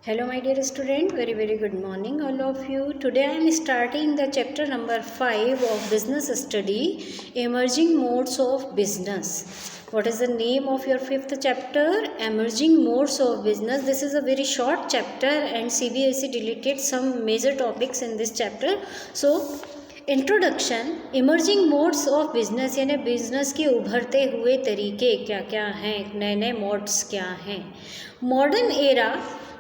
Hello my dear student, very good morning all of you. Today I am starting the chapter number 5 of business study, emerging modes of business. What is the name of your fifth chapter? Emerging modes of business. This is a very short chapter and CBSE deleted some major topics in this chapter. So introduction emerging modes of business यानी business के उभरते हुए तरीके क्या क्या हैं, नए नए मोड्स क्या हैं. Modern era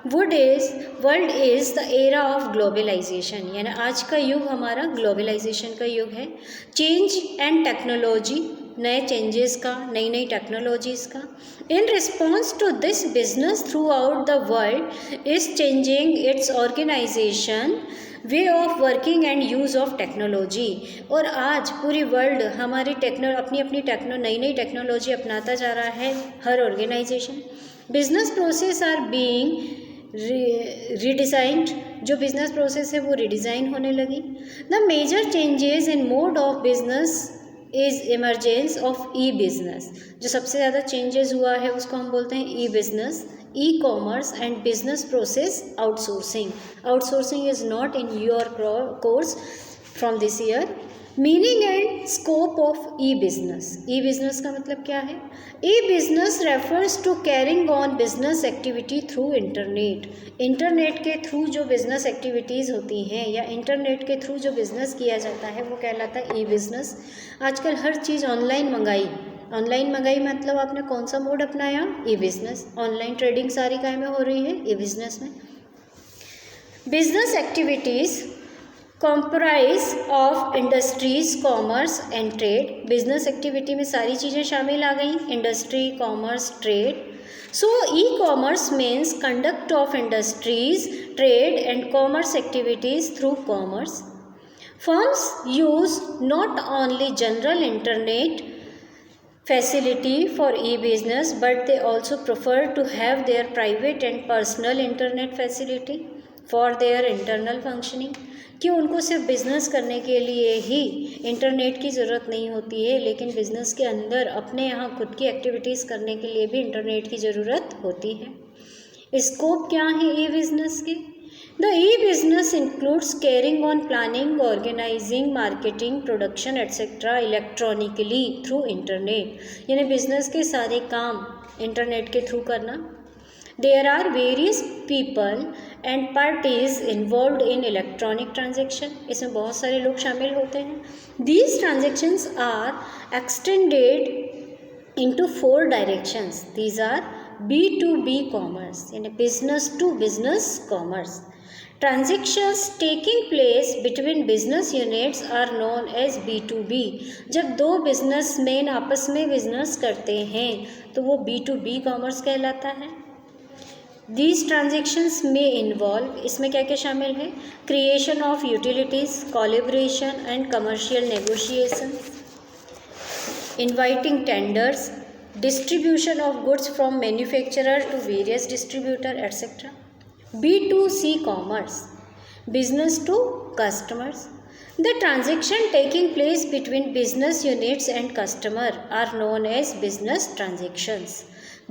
world is the era of globalisation यानी आज का युग हमारा ग्लोबलाइजेशन का युग है. चेंज एंड टेक्नोलॉजी, नए चेंजेस का, नई नई टेक्नोलॉजीज़ का. In response to this business throughout the world is changing its organisation, way of working and use of technology. और आज पूरी वर्ल्ड हमारी अपनी नई टेक्नोलॉजी अपनाता जा रहा है हर organisation. Business process are being redesigned, जो बिजनेस प्रोसेस है वो रीडिज़ाइन होने लगी. The major changes in mode of business is emergence of e business. जो सबसे ज़्यादा चेंजेस हुआ है उसको हम बोलते हैं ई business, e-commerce and business process outsourcing. Outsourcing is not in your course from this year. Meaning and scope of e-business. E-business का मतलब क्या है? E-business refers to carrying on business activity through internet. Internet के through जो business activities होती हैं या internet के थ्रू जो बिज़नेस किया जाता है वो कहलाता है ई-बिज़नेस. आजकल हर चीज़ ऑनलाइन मंगाई मतलब आपने कौन सा मोड अपनाया? ई बिजनेस. ऑनलाइन ट्रेडिंग सारी काय में हो रही है? ई बिजनेस में. Business activities comprise of industries, commerce and trade. Business activity में सारी चीज़ें शामिल आ गई, industry, commerce, trade. So e commerce means conduct of industries, trade and commerce activities through commerce. Firms use not only general internet facility for e-business but they also prefer to have their private and personal internet facility for their internal functioning. कि उनको सिर्फ business करने के लिए ही internet की ज़रूरत नहीं होती है, लेकिन बिज़नेस के अंदर अपने यहाँ खुद की एक्टिविटीज़ करने के लिए भी इंटरनेट की ज़रूरत होती है. स्कोप क्या है ई बिज़नेस के? The e-business includes carrying on planning, organizing, marketing, production etc. electronically through internet. यानी बिजनेस के सारे काम इंटरनेट के थ्रू करना. There are various people and parties involved in electronic transaction. इसमें बहुत सारे लोग शामिल होते हैं. These transactions are extended into 4 directions. These are B2B commerce यानी business to business commerce. Transactions taking place between business units are known as B2B. जब दो बिजनेसमैन आपस में बिजनेस करते हैं तो वो B2B कॉमर्स कहलाता है. These transactions may involve, इसमें क्या क्या शामिल है? Creation of utilities, collaboration and commercial negotiation, inviting tenders, distribution of goods from manufacturer to various distributor etcetera. B2C commerce, business to customers. The transaction taking place between business units and customer are known as business transactions.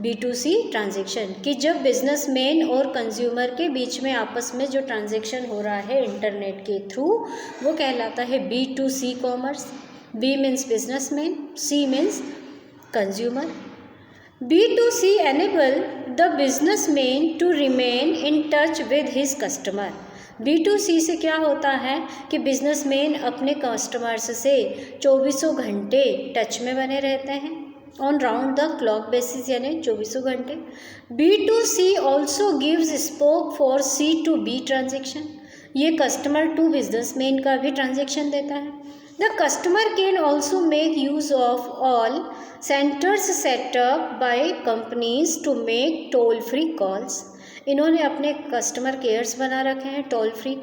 B2C transaction कि जब businessman और consumer के बीच में आपस में जो transaction हो रहा है इंटरनेट के थ्रू वो कहलाता है B2C commerce. B means businessman, C means consumer. B2C enable the businessman to remain in touch with his customer. B2C से क्या होता है कि बिजनेसमैन अपने कस्टमर्स से 24 घंटे टच में बने रहते हैं, on round the clock basis यानी 24 घंटे. B2C also gives scope for C2B transaction. ये कस्टमर टू बिजनेसमैन का भी ट्रांजेक्शन देता है. The customer can also make use of all centers set up by companies to make toll-free calls. इन्होंने अपने customer cares बना रखे हैं toll free.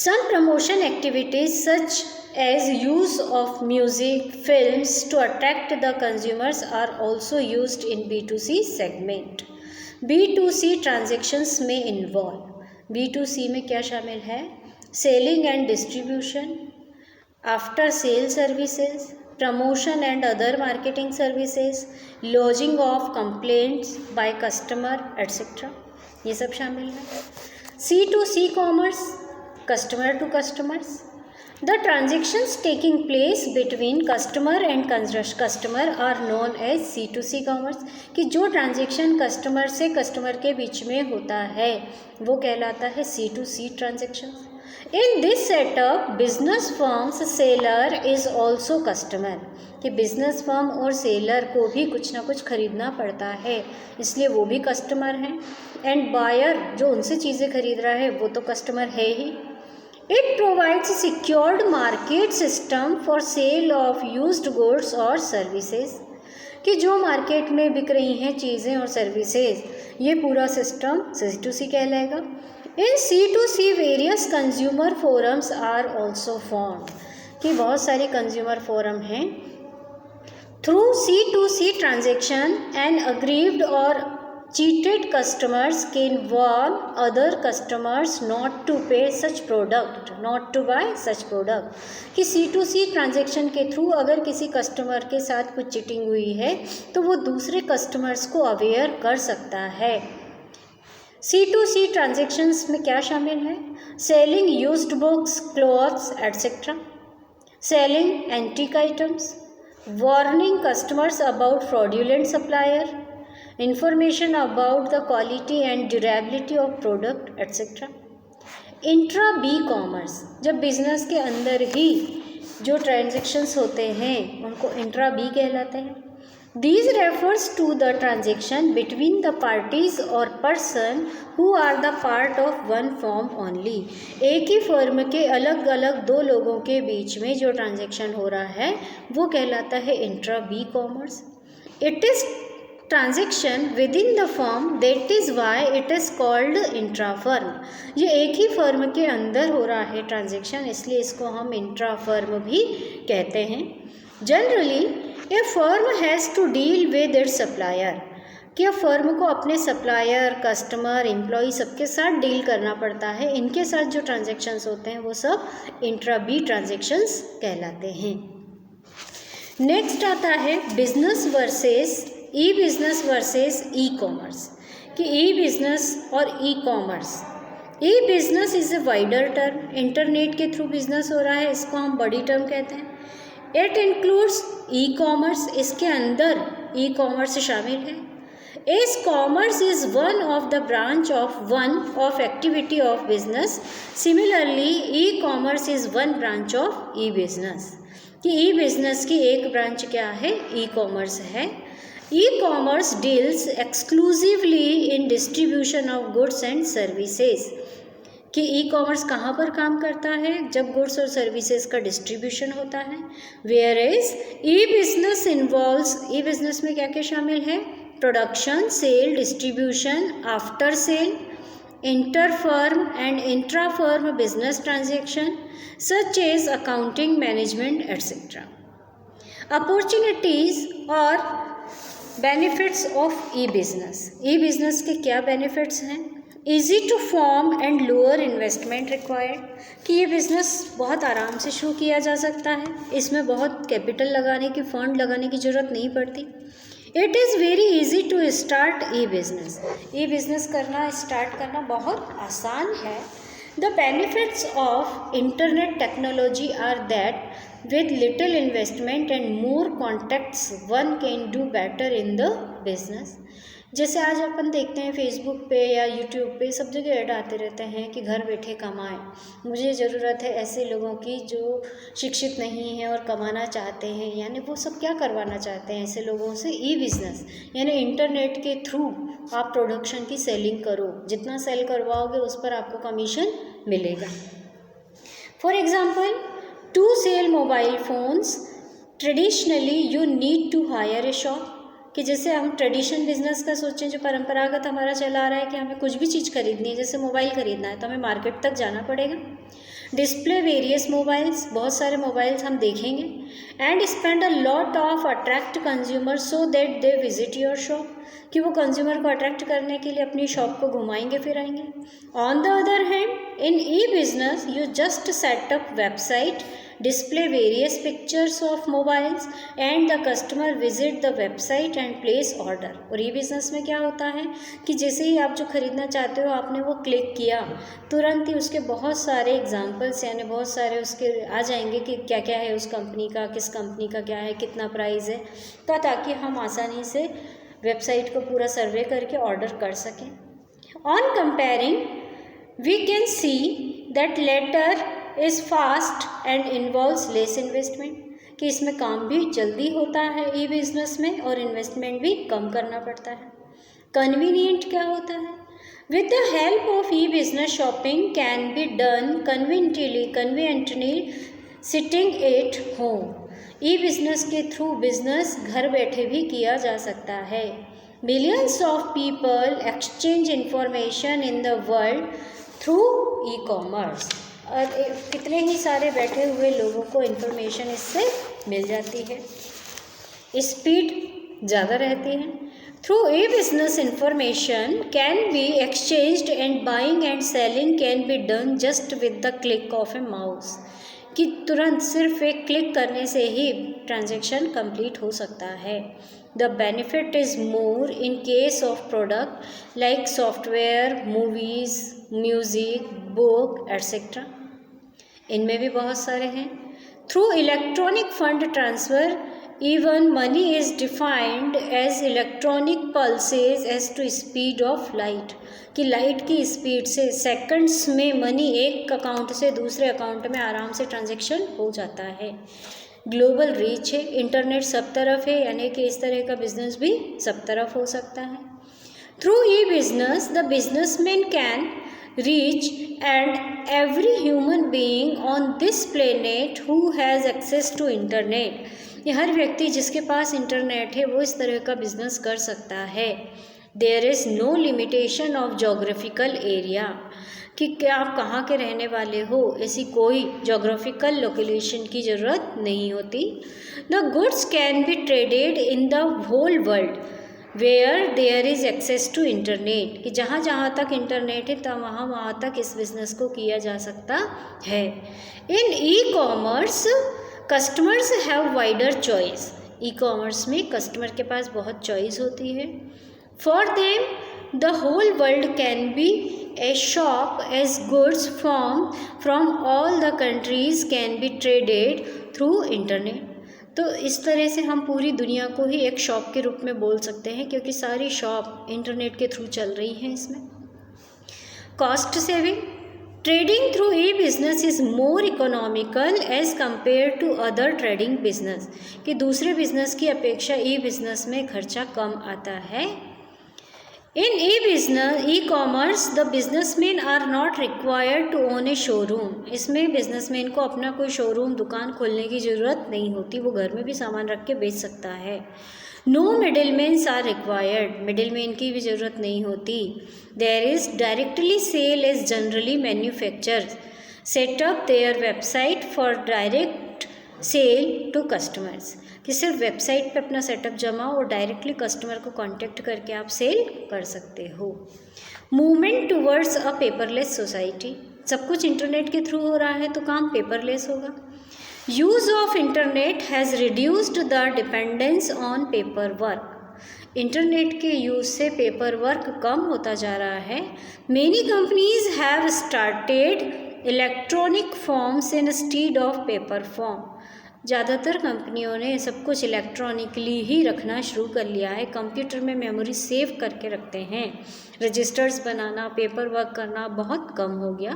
Some promotion activities such as use of music, films to attract the consumers are also used in B2C segment. B2C transactions may involve. B2C में क्या शामिल है? Selling and distribution, after sale services, promotion and other marketing services, lodging of complaints by customer etc. ये सब शामिल है। C2C commerce, customer to customers, the transactions taking place between customer and customer are known as C2C commerce, कि जो transaction customer से customer के बीच में होता है वो कहलाता है C2C transaction. In this setup business firms seller is also customer, कि बिजनेस फर्म और सेलर को भी कुछ ना कुछ खरीदना पड़ता है, इसलिए वो भी कस्टमर हैं। एंड बायर जो उनसे चीज़ें खरीद रहा है वो तो कस्टमर है ही। It provides secured market system for sale of used goods और सर्विसेज, कि जो मार्केट में बिक रही हैं चीज़ें और सर्विसेज, ये पूरा सिस्टम C2C कहलाएगा। In C2C various consumer forums are also formed, कि बहुत सारे कंज्यूमर फोरम हैं। Through C2C transaction and aggrieved और cheated customers can warn other customers not to pay such product, not to buy such product, कि C2C transaction के through अगर किसी customer के साथ कुछ चीटिंग हुई है तो वो दूसरे कस्टमर्स को अवेयर कर सकता है। C2C ट्रांजेक्शन्स में क्या शामिल है? Selling used books, clothes etcetera, selling antique items, warning customers about fraudulent supplier, information about the quality and durability of product etc. Intra B commerce, जब बिजनेस के अंदर ही जो ट्रांजेक्शन्स होते हैं उनको इंट्रा बी कहलाते हैं। These refers to the transaction between the parties or person who are the part of one firm only, एक ही फर्म के अलग अलग दो लोगों के बीच में जो ट्रांजेक्शन हो रहा है वो कहलाता है intra B commerce. It is transaction within the firm, that is why it is called intra firm, ये एक ही फर्म के अंदर हो रहा है ट्रांजेक्शन, इसलिए इसको हम इंट्रा फर्म भी कहते हैं। Generally a firm has to deal with its supplier, क्या फर्म को अपने सप्लायर, कस्टमर, एम्प्लॉय सबके साथ डील करना पड़ता है, इनके साथ जो ट्रांजेक्शन्स होते हैं वो सब इंट्रा बी ट्रांजेक्शन्स कहलाते हैं। नेक्स्ट आता है बिजनेस वर्सेस ई बिज़नेस वर्सेस ई कॉमर्स, कि ई बिज़नेस और e commerce. E business is a wider term, internet के थ्रू बिजनेस हो रहा है, इसको हम बड़ी टर्म कहते हैं। इट इंक्लूड्स ई कॉमर्स, इसके अंदर ई कॉमर्स शामिल है। As commerce is one of the branch of activity of business, similarly e commerce is one branch of e business, कि ई बिज़नेस की एक ब्रांच क्या है? ई कॉमर्स है। E commerce deals exclusively in distribution of goods and services, कि e commerce कहाँ पर काम करता है? जब गुड्स और सर्विसेज का डिस्ट्रीब्यूशन होता है। Where is e business involves, e business में क्या क्या शामिल है? Production, sale, distribution, after sale, inter firm and intra firm business transaction such as accounting, management etcetera. Opportunities और benefits of e business, e business के क्या benefits हैं? Easy to form and lower investment required, कि ये business बहुत आराम से शुरू किया जा सकता है, इसमें बहुत कैपिटल लगाने की, फंड लगाने की ज़रूरत नहीं पड़ती। It is very easy to start e business, e business करना, स्टार्ट करना बहुत आसान है। The benefits of internet technology are that with little investment and more contacts one can do better in the business। जैसे आज अपन देखते हैं Facebook पे या यूट्यूब पे सब जगह ऐड आते रहते हैं कि घर बैठे कमाएं। मुझे ज़रूरत है ऐसे लोगों की जो शिक्षित नहीं हैं और कमाना चाहते हैं, यानी वो सब क्या करवाना चाहते हैं ऐसे लोगों से? ई बिज़नेस, यानी इंटरनेट के थ्रू आप प्रोडक्शन की सेलिंग करो, जितना सेल करवाओगे उस पर आपको कमीशन मिलेगा। For example, to sell mobile phones traditionally you need to hire a shop, कि जैसे हम ट्रेडिशनल बिजनेस का सोचें, जो परंपरागत हमारा चला आ रहा है कि हमें कुछ भी चीज़ खरीदनी है, जैसे मोबाइल खरीदना है तो हमें मार्केट तक जाना पड़ेगा। डिस्प्ले वेरियस मोबाइल्स, बहुत सारे मोबाइल्स हम देखेंगे। And spend a lot of attract consumer so that they visit your shop, कि वो कंज्यूमर को अट्रैक्ट करने के लिए अपनी शॉप को घुमाएंगे फिराएंगे। On the other hand, in e business you just set up website, display various pictures of mobiles and the customer visit the website and place order। और ई बिज़नेस में क्या होता है कि जैसे ही आप जो ख़रीदना चाहते हो आपने वो क्लिक किया, तुरंत ही उसके बहुत सारे एग्जांपल्स यानी बहुत सारे उसके आ जाएंगे कि क्या क्या है उस कंपनी का, किस कंपनी का क्या है, कितना प्राइस है, तो ताकि हम आसानी से वेबसाइट को पूरा सर्वे करके ऑर्डर कर सकें। On comparing we can see that latter is fast and involves less investment, कि इसमें काम भी जल्दी होता है ई बिज़नेस में और इन्वेस्टमेंट भी कम करना पड़ता है। कन्वीनियंट क्या होता है? With the help of e business shopping can be done conveniently sitting at home. E business के थ्रू बिज़नेस घर बैठे भी किया जा सकता है। Millions of people exchange information in the world through e commerce. और कितने ही सारे बैठे हुए लोगों को इन्फॉर्मेशन इससे मिल जाती है, स्पीड ज़्यादा रहती है। Through e business information can be exchanged and buying and selling can be done just with the click of A mouse, कि तुरंत सिर्फ एक क्लिक करने से ही ट्रांजैक्शन कंप्लीट हो सकता है। The benefit is more in case of product like software, movies, music, book etcetera. इनमें भी बहुत सारे हैं। Through electronic fund transfer even money is defined as electronic pulses as to speed of light, कि light की speed से seconds में money एक अकाउंट से दूसरे अकाउंट में आराम से ट्रांजैक्शन हो जाता है। ग्लोबल रीच है, इंटरनेट सब तरफ है, यानी कि इस तरह का बिजनेस भी सब तरफ हो सकता है। Through e business the businessman can reach and every human being on this planet who has access to internet। ये हर व्यक्ति जिसके पास इंटरनेट है वो इस तरह का बिजनेस कर सकता है। There is no limitation of geographical area, कि क्या आप कहाँ के रहने वाले हो, ऐसी कोई जोग्राफिकल लोकेशन की ज़रूरत नहीं होती। The goods can be traded in the whole world where there is access to internet, कि जहाँ जहाँ तक इंटरनेट है तब वहाँ तक इस बिज़नेस को किया जा सकता है। In e commerce customers have wider choice, e commerce में कस्टमर के पास बहुत चॉइस होती है। For them the whole world can be a shop as goods from all the countries can be traded through internet. तो इस तरह से हम पूरी दुनिया को ही एक शॉप के रूप में बोल सकते हैं, क्योंकि सारी शॉप इंटरनेट के थ्रू चल रही हैं इसमें। Cost saving, trading through e business is more economical as compare to other trading business, कि दूसरे बिजनेस की अपेक्षा ई बिजनेस में खर्चा कम आता है। In e commerce the businessman are not required to own a showroom, इसमें बिजनेसमैन को अपना कोई शोरूम दुकान खोलने की ज़रूरत नहीं होती, वो घर में भी सामान रख के बेच सकता है। No middlemans are required, middleman की भी ज़रूरत नहीं होती। There is directly sale is generally manufacturers set up their website for direct sale to customers, कि सिर्फ वेबसाइट पे अपना सेटअप जमाओ और डायरेक्टली कस्टमर को कांटेक्ट करके आप सेल कर सकते हो। Movement towards a paperless society, सब कुछ इंटरनेट के थ्रू हो रहा है तो काम पेपरलेस होगा। Use of internet has reduced the dependence on paper work, internet के यूज़ से पेपर वर्क कम होता जा रहा है। Many companies have started electronic forms instead of paper form, ज़्यादातर कंपनियों ने सब कुछ इलेक्ट्रॉनिकली ही रखना शुरू कर लिया है, कंप्यूटर में मेमोरी सेव करके रखते हैं। रजिस्टर्स बनाना, पेपर वर्क करना बहुत कम हो गया।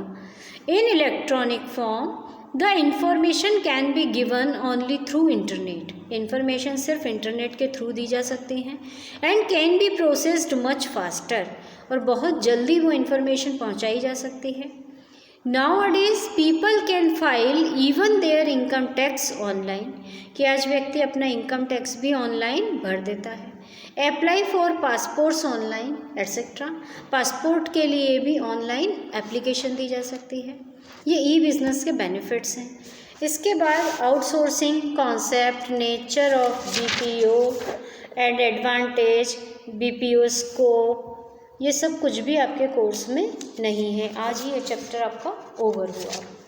इन electronic form the information can be given only through internet, information सिर्फ इंटरनेट के थ्रू दी जा सकती हैं। And can be processed much faster, और बहुत जल्दी वो इंफॉर्मेशन पहुंचाई जा सकती है। Nowadays people can file even their income tax online, कि आज व्यक्ति अपना इनकम टैक्स भी ऑनलाइन भर देता है। Apply for passports online etcetera, passport के लिए भी ऑनलाइन एप्लीकेशन दी जा सकती है। ये ई बिज़नेस के बेनिफिट्स हैं। इसके बाद outsourcing concept, nature of BPO and advantage, BPO scope, ये सब कुछ भी आपके कोर्स में नहीं है। आज ही ये चैप्टर आपका ओवर हुआ।